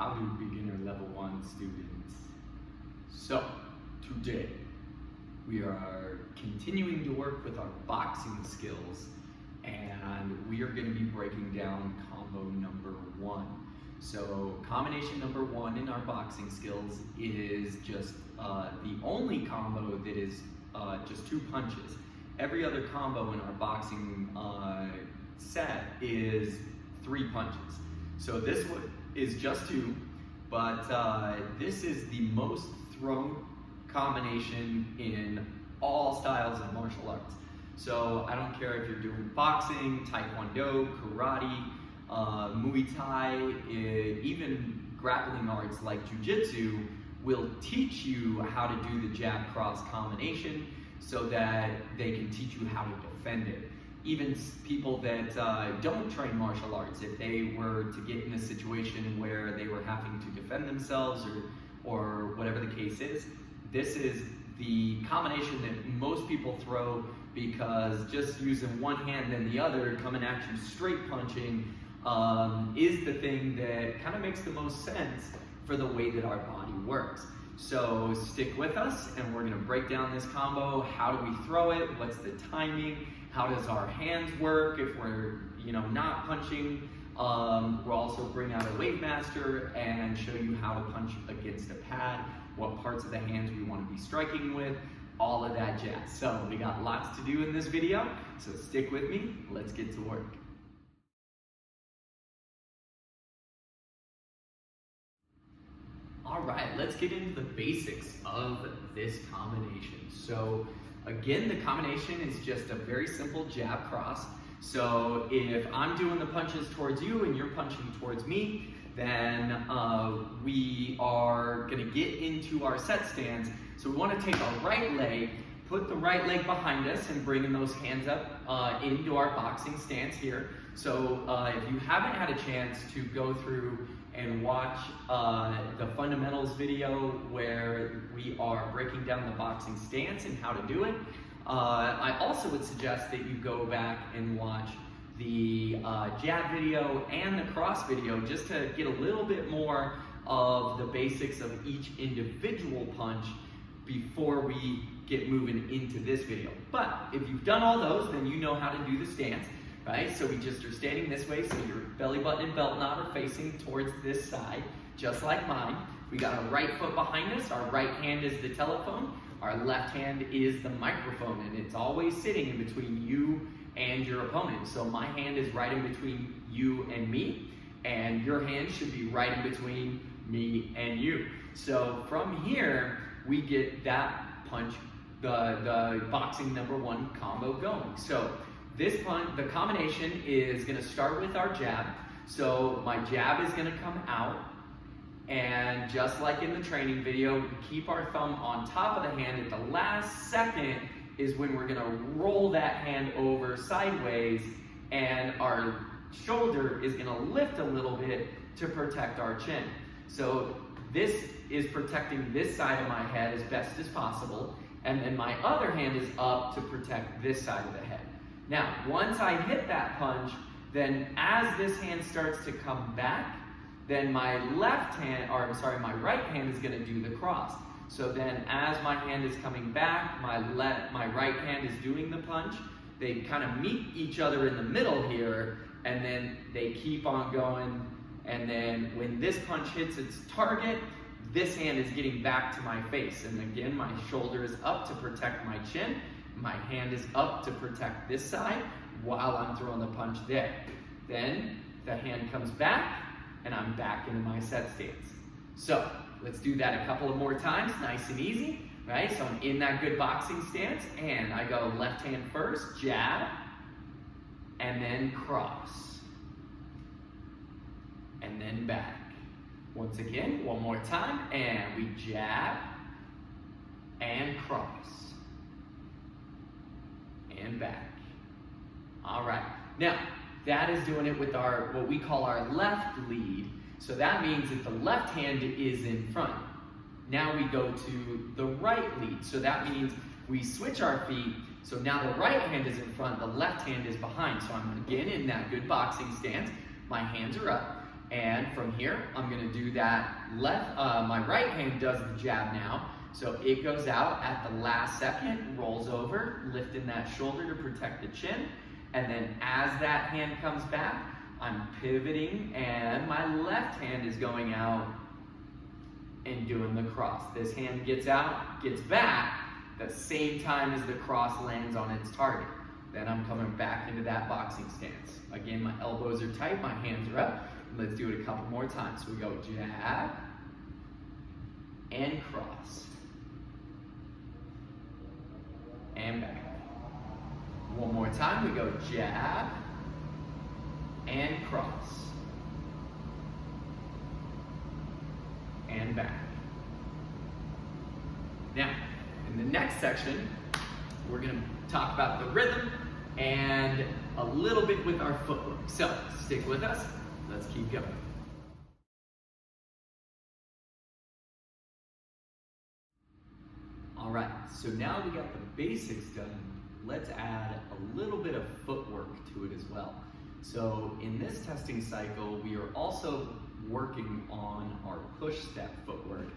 How do beginner level 1 students? So, today we are continuing to work with our boxing skills, and we are going to be breaking down combo number 1. So combination number 1 in our boxing skills is just the only combo that is just 2 punches. Every other combo in our boxing set is 3 punches. So this one is just 2, but this is the most thrown combination in all styles of martial arts. So I don't care if you're doing boxing, taekwondo, karate, Muay Thai, even grappling arts like jiu-jitsu will teach you how to do the jab-cross combination so that they can teach you how to defend it. Even people that don't train martial arts, if they were to get in a situation where they were having to defend themselves or whatever the case is, this is the combination that most people throw, because just using one hand and the other coming at you straight punching is the thing that kind of makes the most sense for the way that our body works. So stick with us and we're going to break down this combo. How do we throw it? What's the timing? How does our hands work if we're not punching? We'll also bring out a WaveMaster and show you how to punch against a pad, what parts of the hands we want to be striking with, all of that jazz. So we got lots to do in this video, so stick with me. Let's get to work. All right, let's get into the basics of this combination. So again, the combination is just a very simple jab cross. So if I'm doing the punches towards you and you're punching towards me, then we are gonna get into our set stance. So we wanna take our right leg, put the right leg behind us and bringing those hands up into our boxing stance here. So if you haven't had a chance to go through and watch the fundamentals video where we are breaking down the boxing stance and how to do it, I also would suggest that you go back and watch the jab video and the cross video just to get a little bit more of the basics of each individual punch before we get moving into this video. But if you've done all those, then you know how to do the stance, right? So we just are standing this way, so your belly button and belt knot are facing towards this side, just like mine. We got our right foot behind us, our right hand is the telephone, our left hand is the microphone, and it's always sitting in between you and your opponent. So my hand is right in between you and me, and your hand should be right in between me and you. So from here, we get that punch, the boxing number 1 combo going. So this punch, the combination is gonna start with our jab. So my jab is gonna come out, and just like in the training video, we keep our thumb on top of the hand. At the last second is when we're gonna roll that hand over sideways, and our shoulder is gonna lift a little bit to protect our chin. So this is protecting this side of my head as best as possible, and then my other hand is up to protect this side of the head. Now, once I hit that punch, then as this hand starts to come back, then my my right hand is gonna do the cross. So then as my hand is coming back, my right hand is doing the punch. They kind of meet each other in the middle here, and then they keep on going. And then when this punch hits its target, this hand is getting back to my face. And again, my shoulder is up to protect my chin. My hand is up to protect this side while I'm throwing the punch there. Then the hand comes back and I'm back into my set stance. So let's do that a couple of more times, nice and easy, right? So I'm in that good boxing stance and I go left hand first, jab, and then cross, and then back. Once again, one more time, and we jab, and cross, and back. All right, now that is doing it with our, what we call our left lead. So that means that the left hand is in front. Now we go to the right lead. So that means we switch our feet. So now the right hand is in front, the left hand is behind. So I'm again in that good boxing stance. My hands are up. And from here, I'm gonna do that my right hand does the jab now. So it goes out at the last second, rolls over, lifting that shoulder to protect the chin. And then as that hand comes back, I'm pivoting and my left hand is going out and doing the cross. This hand gets out, gets back, the same time as the cross lands on its target. Then I'm coming back into that boxing stance. Again, my elbows are tight, my hands are up. Let's do it a couple more times. So we go jab and cross. And back. One more time, we go jab and cross. And back. Now, in the next section, we're going to talk about the rhythm and a little bit with our footwork. So, stick with us. Let's keep going. All right, so now we got the basics done. Let's add a little bit of footwork to it as well. So in this testing cycle, we are also working on our push step footwork,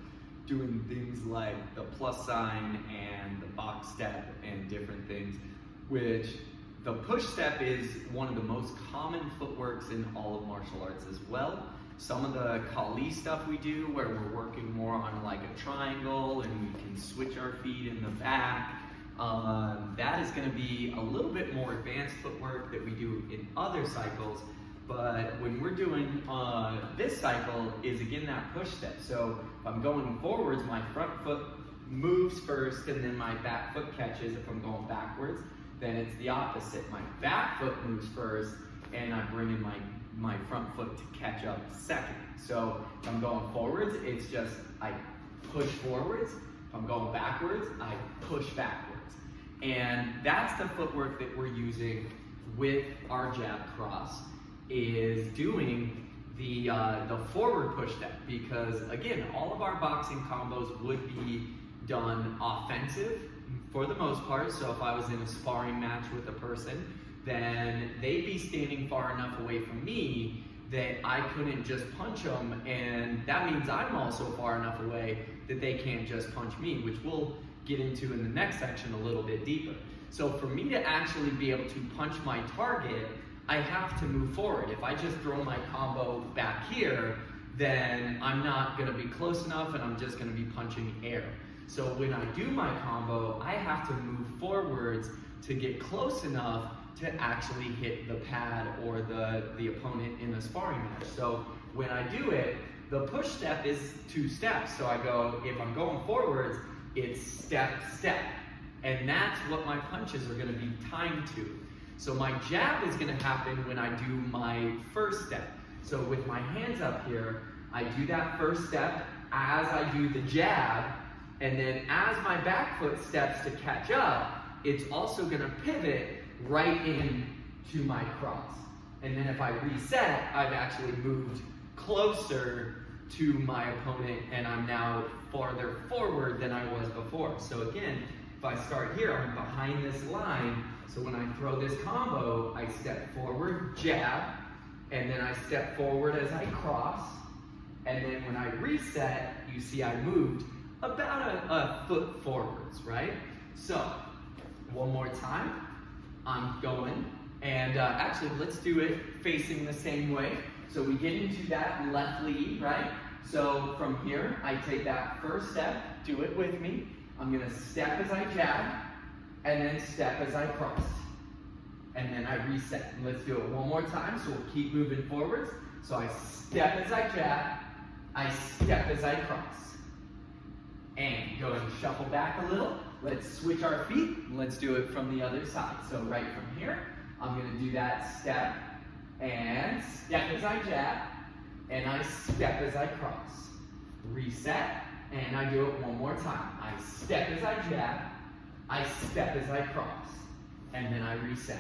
doing things like the plus sign and the box step and different things, which the push step is one of the most common footworks in all of martial arts as well. Some of the Kali stuff we do where we're working more on like a triangle and we can switch our feet in the back. That is going to be a little bit more advanced footwork that we do in other cycles, but when we're doing this cycle is again that push step. So if I'm going forwards, my front foot moves first and then my back foot catches. If I'm going backwards, then it's the opposite. My back foot moves first and I bring in my front foot to catch up second. So if I'm going forwards, it's just I push forwards. If I'm going backwards, I push backwards. And that's the footwork that we're using with our jab cross, is doing the forward push step, because again, all of our boxing combos would be done offensive for the most part. So if I was in a sparring match with a person, then they'd be standing far enough away from me that I couldn't just punch them, and that means I'm also far enough away that they can't just punch me, which we'll get into in the next section a little bit deeper. So for me to actually be able to punch my target, I have to move forward. If I just throw my combo back here, then I'm not gonna be close enough and I'm just gonna be punching air. So when I do my combo, I have to move forwards to get close enough to actually hit the pad or the opponent in the sparring match. So when I do it, the push step is 2 steps. So I go, if I'm going forwards, it's step, step. And that's what my punches are gonna be timed to. So my jab is gonna happen when I do my first step. So with my hands up here, I do that first step as I do the jab, and then as my back foot steps to catch up, it's also gonna pivot right in to my cross. And then if I reset, I've actually moved closer to my opponent and I'm now farther forward than I was before. So again, if I start here, I'm behind this line. So when I throw this combo, I step forward, jab, and then I step forward as I cross. And then when I reset, you see I moved about a foot forwards, right? So one more time, I'm going, and actually let's do it facing the same way. So we get into that left lead, right? So from here, I take that first step, do it with me. I'm gonna step as I jab, and then step as I cross. And then I reset. And let's do it one more time, so we'll keep moving forwards. So I step as I jab, I step as I cross. And go and shuffle back a little. Let's switch our feet, and let's do it from the other side. So right from here, I'm gonna do that step, and step as I jab, and I step as I cross. Reset, and I do it one more time. I step as I jab, I step as I cross, and then I reset.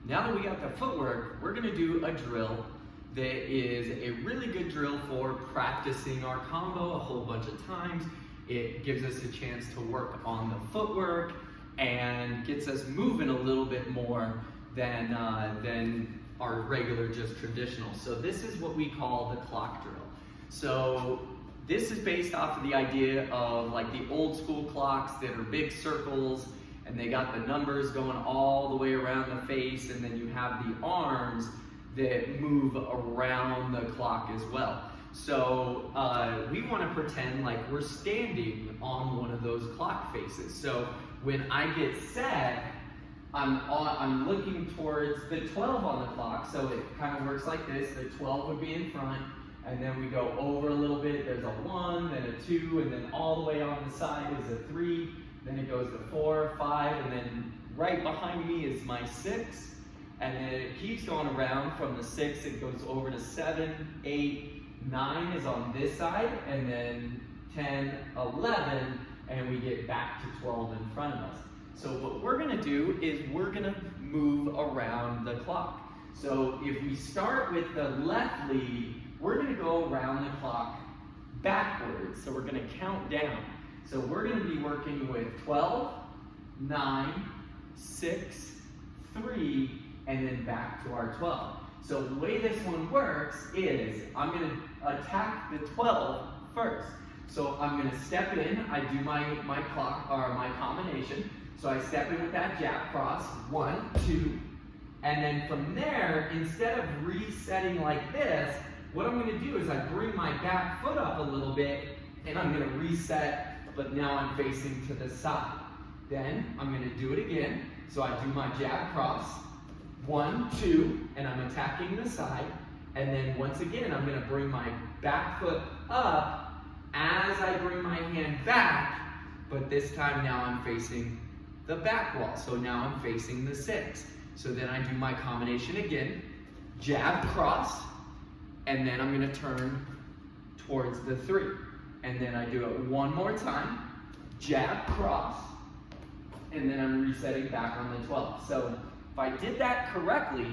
Now that we got the footwork, we're gonna do a drill that is a really good drill for practicing our combo a whole bunch of times. It gives us a chance to work on the footwork and gets us moving a little bit more than our regular, just traditional. So this is what we call the clock drill. So this is based off of the idea of like the old school clocks that are big circles, and they got the numbers going all the way around the face, and then you have the arms that move around the clock as well. So we want to pretend like we're standing on one of those clock faces. So when I get set, I'm looking towards the 12 on the clock, so it kind of works like this. The 12 would be in front, and then we go over a little bit. There's a 1, then a 2, and then all the way on the side is a 3. Then it goes to 4, 5, and then right behind me is my 6. And then it keeps going around from the 6, it goes over to 7, 8, 9 is on this side, and then 10, 11, and we get back to 12 in front of us. So what we're gonna do is we're gonna move around the clock. So if we start with the left lead, we're gonna go around the clock backwards. So we're gonna count down. So we're gonna be working with 12, 9, 6, 3, and then back to our 12. So the way this one works is I'm gonna attack the 12 first. So I'm gonna step in, I do my clock, or my combination. So I step in with that jab cross, 1, 2, and then from there, instead of resetting like this, what I'm gonna do is I bring my back foot up a little bit, and I'm gonna reset, but now I'm facing to the side. Then I'm gonna do it again. So I do my jab cross, 1, 2, and I'm attacking the side. And then once again, I'm gonna bring my back foot up as I bring my hand back, but this time now I'm facing the back wall. So now I'm facing the 6. So then I do my combination again, jab cross, and then I'm gonna turn towards the 3. And then I do it one more time, jab cross, and then I'm resetting back on the 12. So if I did that correctly,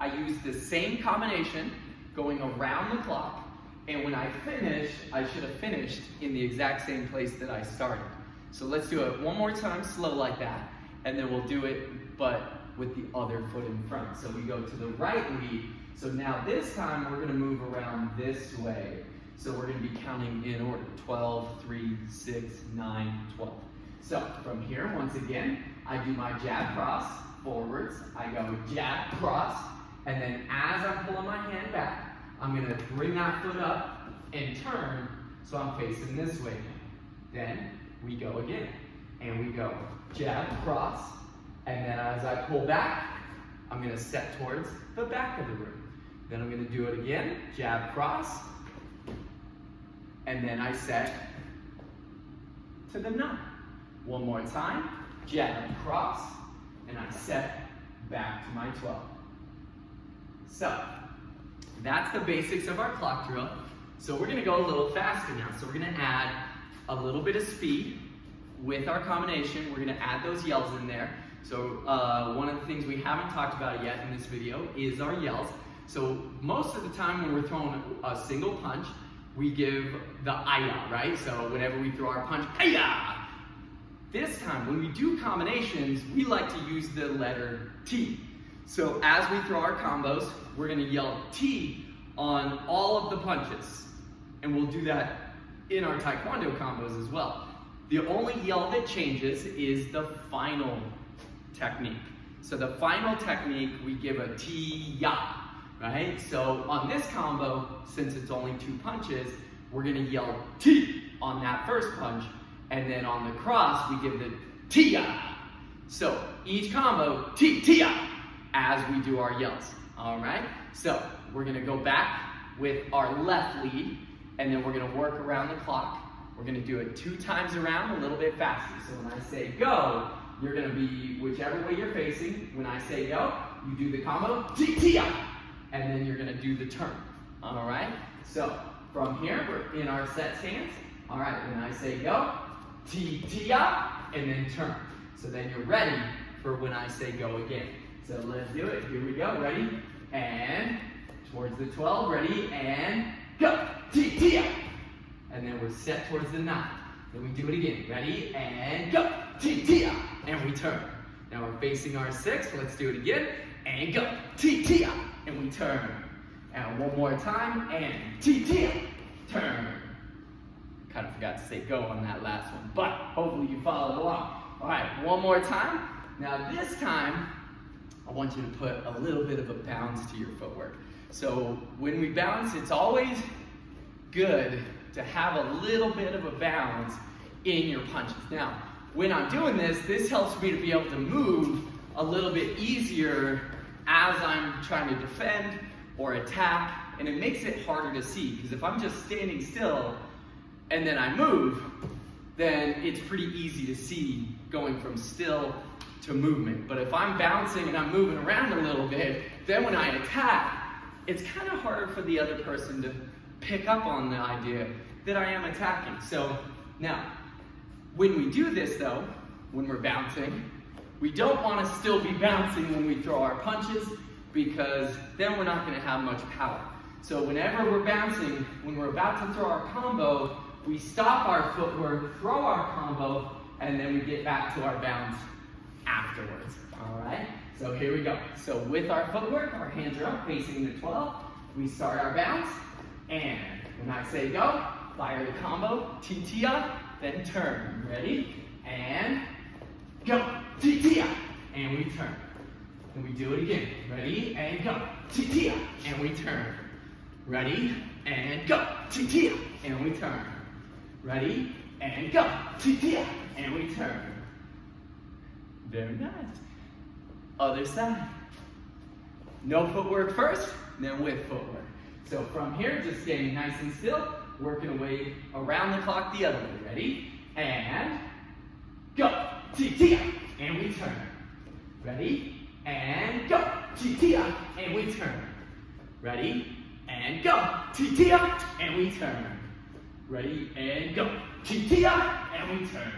I used the same combination going around the clock, and when I finish, I should have finished in the exact same place that I started. So let's do it one more time, slow like that, and then we'll do it, but with the other foot in front. So we go to the right lead. So now this time we're gonna move around this way. So we're gonna be counting in order, 12, 3, 6, 9, 12. So from here, once again, I do my jab cross forwards, I go jab cross, and then as I'm pulling my hand back, I'm gonna bring that foot up and turn, so I'm facing this way now. Then we go again, and we go jab cross, and then as I pull back, I'm gonna step towards the back of the room. Then I'm gonna do it again, jab cross, and then I set to the 9. One more time, jab cross, and I set back to my 12. So that's the basics of our clock drill. So we're gonna go a little faster now. So we're gonna add a little bit of speed with our combination. We're gonna add those yells in there. So one of the things we haven't talked about yet in this video is our yells. So most of the time when we're throwing a single punch, we give the aya, right? So whenever we throw our punch, aya! This time, when we do combinations, we like to use the letter T. So as we throw our combos, we're gonna yell T on all of the punches. And we'll do that in our Taekwondo combos as well. The only yell that changes is the final technique. So the final technique, we give a T-ya, right? So on this combo, since it's only 2 punches, we're gonna yell T on that first punch, and then on the cross, we give the T-ya. So each combo, T-ya, as we do our yells, all right? So we're gonna go back with our left lead, and then we're gonna work around the clock. We're gonna do it 2 times around, a little bit faster. So when I say go, you're gonna be whichever way you're facing. When I say go, you do the combo, T-ya, and then you're gonna do the turn, all right? So from here, we're in our set stance. All right, when I say go, T-ya, and then turn. So then you're ready for when I say go again. So let's do it, here we go, ready? And towards the 12, ready, and go, T-ya. And then we're set towards the 9. Then we do it again, ready, and go, T-ya. and we turn. Now we're facing our 6, let's do it again, and go, T-T-A, and we turn. And one more time, and T-T-A, turn. Kind of forgot to say go on that last one, but hopefully you followed along. All right, one more time. Now this time, I want you to put a little bit of a bounce to your footwork. So when we bounce, it's always good to have a little bit of a bounce in your punches. Now, when I'm doing this, this helps me to be able to move a little bit easier as I'm trying to defend or attack, and it makes it harder to see, because if I'm just standing still and then I move, then it's pretty easy to see going from still to movement. But if I'm bouncing and I'm moving around a little bit, then when I attack, it's kind of harder for the other person to pick up on the idea that I am attacking. So now, when we do this though, when we're bouncing, we don't want to still be bouncing when we throw our punches, because then we're not going to have much power. So whenever we're bouncing, when we're about to throw our combo, we stop our footwork, throw our combo, and then we get back to our bounce afterwards. All right? So here we go. So with our footwork, our hands are up facing the 12. We start our bounce, and when I say go, fire the combo, T-T up, then turn. Ready? And go, T-T up, and we turn. And we do it again. Ready? And go, T-T up, and we turn. Ready? And go, T-T up, and we turn. Ready? And go, T-T up, and we turn. Very nice. Other side. No footwork first, then with footwork. So from here, just standing nice and still, working away around the clock the other way. Ready? And go, T-T up, and we turn. Ready? And go, T-T up, and we turn. Ready? And go, T-T up, and we turn. Ready? And go, T-T up, and we turn.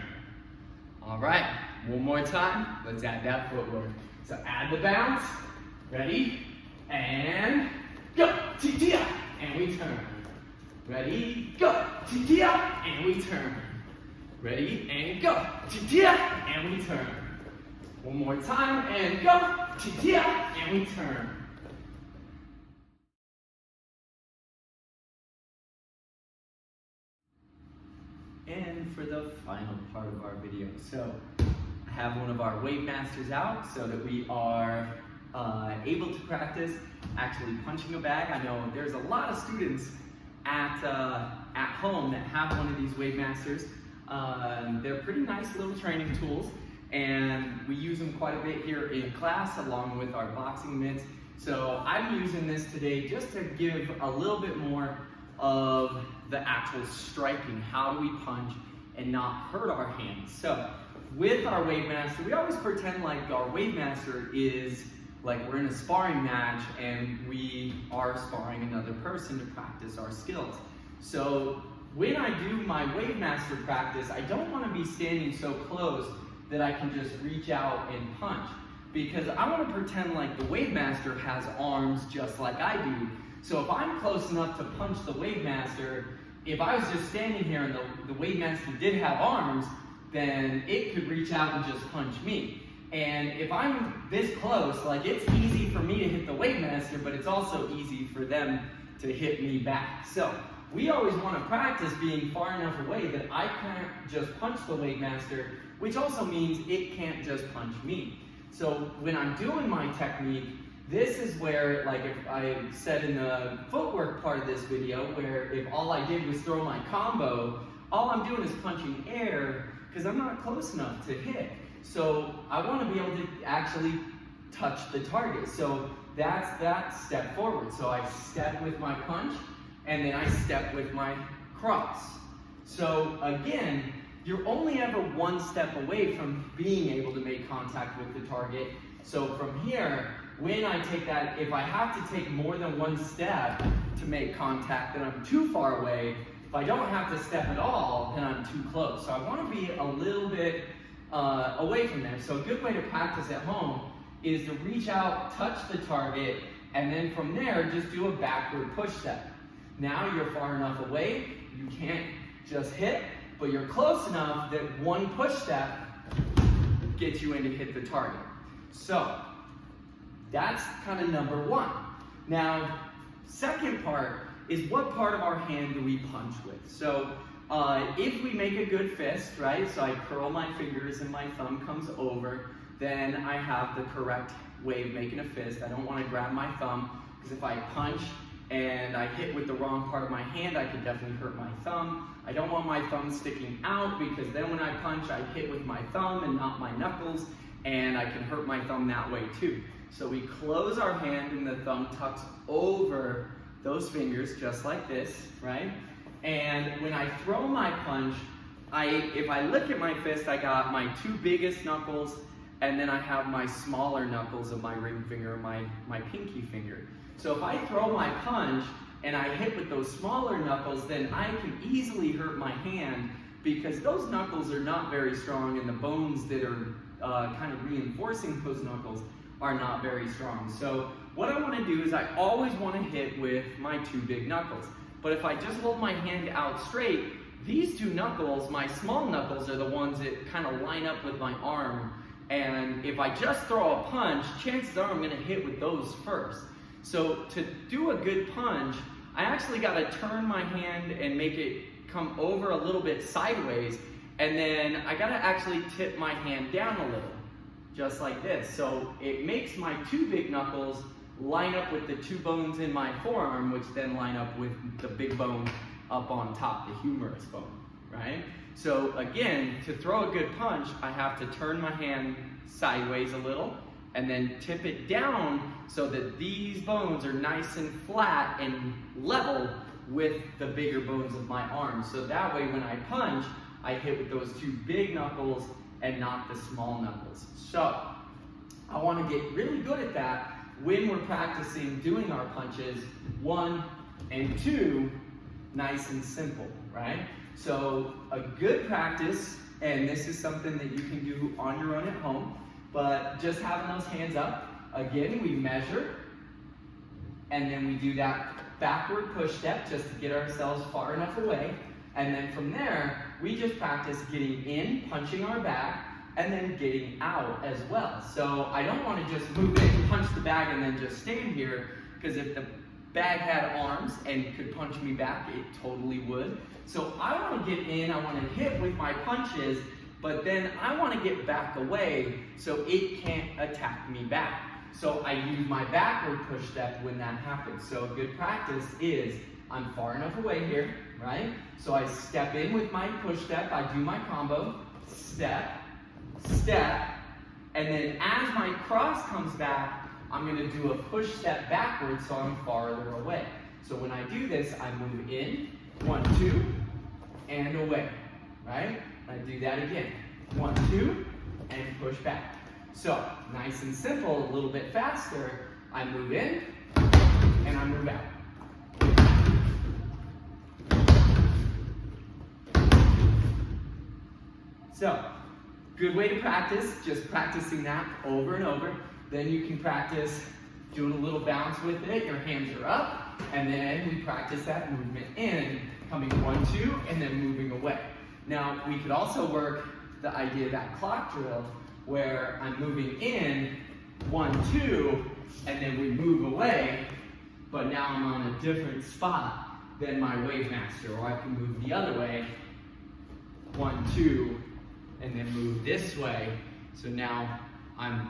All right, one more time. Let's add that footwork. So add the bounce. Ready? And go, T-T up, and we turn. Ready? Go, T-T up, and we turn. Ready? And go, T-T up, and we turn. One more time, and go, T-T up, and we turn. And for the final part of our video, so I have one of our WaveMasters out so that we are able to practice actually punching a bag. I know there's a lot of students at home that have one of these WaveMasters. They're pretty nice little training tools, and we use them quite a bit here in class along with our boxing mitts. So I'm using this today just to give a little bit more of the actual striking. How do we punch and not hurt our hands? So with our WaveMaster, we always pretend like our WaveMaster is like we're in a sparring match and we are sparring another person to practice our skills. So when I do my WaveMaster practice, I don't want to be standing so close that I can just reach out and punch, because I want to pretend like the WaveMaster has arms just like I do. So if I'm close enough to punch the WaveMaster, if I was just standing here and the WaveMaster did have arms, then it could reach out and just punch me. And if I'm this close, like it's easy for me to hit the WaveMaster, but it's also easy for them to hit me back. So we always want to practice being far enough away that I can't just punch the WaveMaster, which also means it can't just punch me. So when I'm doing my technique, this is where, like if I said in the footwork part of this video, where if all I did was throw my combo, all I'm doing is punching air because I'm not close enough to hit. So I want to be able to actually touch the target. So that's that step forward. So I step with my punch, and then I step with my cross. So again, you're only ever one step away from being able to make contact with the target. So from here, when I take that, if I have to take more than one step to make contact, then I'm too far away. If I don't have to step at all, then I'm too close. So I want to be a little bit away from there. So a good way to practice at home is to reach out, touch the target, and then from there, just do a backward push step. Now you're far enough away, you can't just hit, but you're close enough that one push step get you in to hit the target. So that's kind of number one. Now, second part is what part of our hand do we punch with? So if we make a good fist, right, so I curl my fingers and my thumb comes over, then I have the correct way of making a fist. I don't want to grab my thumb, because if I punch and I hit with the wrong part of my hand, I could definitely hurt my thumb. I don't want my thumb sticking out, because then when I punch, I hit with my thumb and not my knuckles, and I can hurt my thumb that way too. So we close our hand and the thumb tucks over those fingers just like this, right? And when I throw my punch, if I look at my fist, I got my two biggest knuckles, and then I have my smaller knuckles of my ring finger, my pinky finger. So if I throw my punch and I hit with those smaller knuckles, then I can easily hurt my hand, because those knuckles are not very strong, and the bones that are kind of reinforcing those knuckles are not very strong. So what I want to do is I always want to hit with my two big knuckles. But if I just hold my hand out straight, these two knuckles, my small knuckles, are the ones that kind of line up with my arm. And if I just throw a punch, chances are I'm going to hit with those first. So to do a good punch, I actually got to turn my hand and make it come over a little bit sideways, and then I got to actually tip my hand down a little, just like this. So it makes my two big knuckles line up with the two bones in my forearm, which then line up with the big bone up on top, the humerus bone, right? So again, to throw a good punch, I have to turn my hand sideways a little, and then tip it down so that these bones are nice and flat and level with the bigger bones of my arm. So that way when I punch, I hit with those two big knuckles and not the small knuckles. So I want to get really good at that when we're practicing doing our punches 1 and 2, nice and simple, right? So a good practice, and this is something that you can do on your own at home, but just having those hands up, again, we measure, and then we do that backward push step just to get ourselves far enough away, and then from there, we just practice getting in, punching our bag, and then getting out as well. So I don't want to just move in, punch the bag, and then just stand here, because if the bag had arms and could punch me back, it totally would. So I want to get in, I want to hit with my punches, but then I want to get back away so it can't attack me back. So I use my backward push step when that happens. So a good practice is I'm far enough away here, right? So I step in with my push step, I do my combo, step, step, and then as my cross comes back, I'm going to do a push step backwards so I'm farther away. So when I do this, I move in, 1, 2, and away, right? I do that again, 1, 2, and push back. So nice and simple, a little bit faster. I move in, and I move out. So, good way to practice, just practicing that over and over. Then you can practice doing a little bounce with it, your hands are up, and then we practice that movement in, coming 1, 2, and then moving away. Now, we could also work the idea of that clock drill, where I'm moving in, 1, 2, and then we move away, but now I'm on a different spot than my WaveMaster, or I can move the other way, 1, 2, and then move this way. So now I'm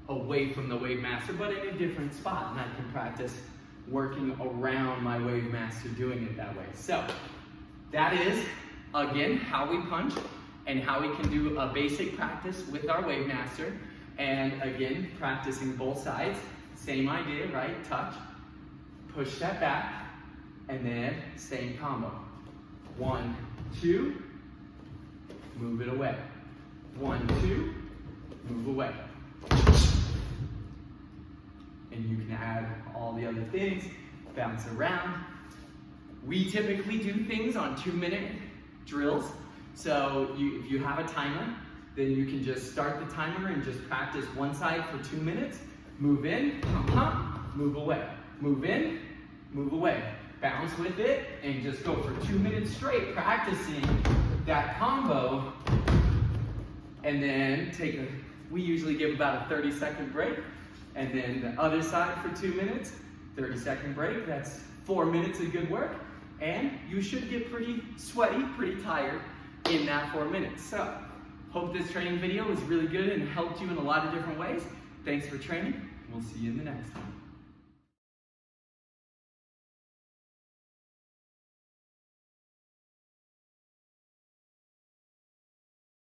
away from the WaveMaster, but in a different spot, and I can practice working around my WaveMaster doing it that way. So that is, again, how we punch and how we can do a basic practice with our WaveMaster. And again, practicing both sides, same idea, right? Touch, push that back, and then same combo. 1, 2, move it away. 1, 2, move away. And you can add all the other things, bounce around. We typically do things on 2-minute drills. So if you have a timer, then you can just start the timer and just practice one side for 2 minutes. Move in, pump, pump, move away. Move in, move away. Bounce with it and just go for 2 minutes straight practicing that combo and then we usually give about a 30-second break, and then the other side for 2 minutes, 30-second break, that's 4 minutes of good work, and you should get pretty sweaty, pretty tired in that 4 minutes. So, hope this training video was really good and helped you in a lot of different ways. Thanks for training. We'll see you